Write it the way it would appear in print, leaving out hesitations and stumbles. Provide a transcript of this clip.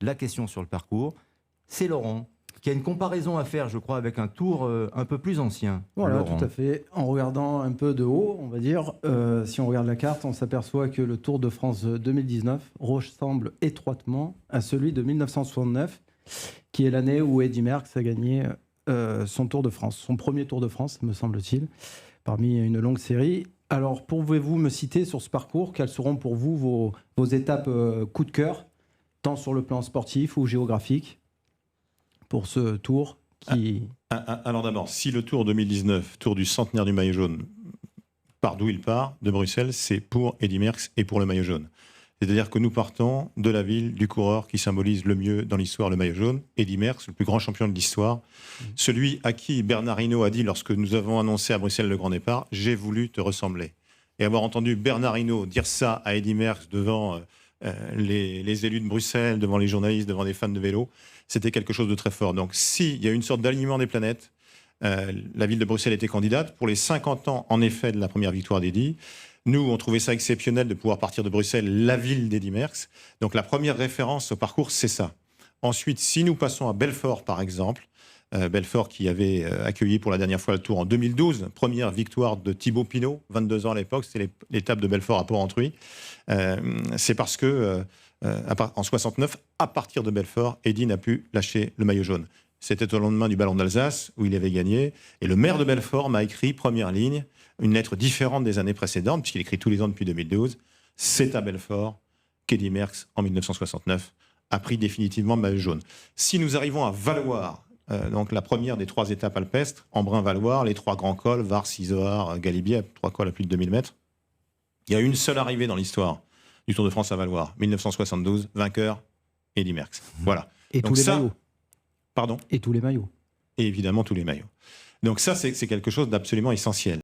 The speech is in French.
la question sur le parcours, c'est Laurent, qui a une comparaison à faire, je crois, avec un tour un peu plus ancien. Voilà, Laurent. tout à fait. En regardant un peu de haut, on va dire, si on regarde la carte, on s'aperçoit que le Tour de France 2019 ressemble étroitement à celui de 1969, qui est l'année où Eddy Merckx a gagné son Tour de France, son premier Tour de France, me semble-t-il, parmi une longue série. Alors, pouvez-vous me citer sur ce parcours, quelles seront pour vous vos étapes coup de cœur, tant sur le plan sportif ou géographique, pour ce tour qui... Alors d'abord, si le Tour 2019, Tour du centenaire du maillot jaune, part d'où il part, de Bruxelles, c'est pour Eddy Merckx et pour le maillot jaune. C'est-à-dire que nous partons de la ville du coureur qui symbolise le mieux dans l'histoire le maillot jaune, Eddy Merckx, le plus grand champion de l'histoire, celui à qui Bernard Hinault a dit lorsque nous avons annoncé à Bruxelles le grand départ, j'ai voulu te ressembler. Et avoir entendu Bernard Hinault dire ça à Eddy Merckx devant les élus de Bruxelles, devant les journalistes, devant des fans de vélo, c'était quelque chose de très fort. Donc s'il y a une sorte d'alignement des planètes, la ville de Bruxelles était candidate. Pour les 50 ans, en effet, de la première victoire d'Eddy, nous, on trouvait ça exceptionnel de pouvoir partir de Bruxelles, la ville d'Eddy Merckx. Donc la première référence au parcours, c'est ça. Ensuite, si nous passons à Belfort, par exemple, Belfort qui avait accueilli pour la dernière fois le Tour en 2012, première victoire de Thibaut Pinot, 22 ans à l'époque, c'était l'étape de Belfort à Port-Entruy. C'est parce que, en 69, à partir de Belfort, Eddy n'a pu lâcher le maillot jaune. C'était au lendemain du Ballon d'Alsace, où il avait gagné. Et le maire de Belfort m'a écrit, première ligne, une lettre différente des années précédentes, puisqu'il écrit tous les ans depuis 2012. C'est à Belfort qu'Eddy Merckx, en 1969, a pris définitivement le maillot jaune. Si nous arrivons à Valloire, donc la première des 3 étapes alpestres, Embrun-Valloire, les 3 grands cols, Var, Izoard, Galibier, 3 cols à plus de 2000 mètres, il y a une seule arrivée dans l'histoire du Tour de France à Valloire, 1972, vainqueur, Eddy Merckx. Voilà. Et donc tous les maillots. Pardon ? Et tous les maillots. Et évidemment tous les maillots. Donc ça, c'est quelque chose d'absolument essentiel.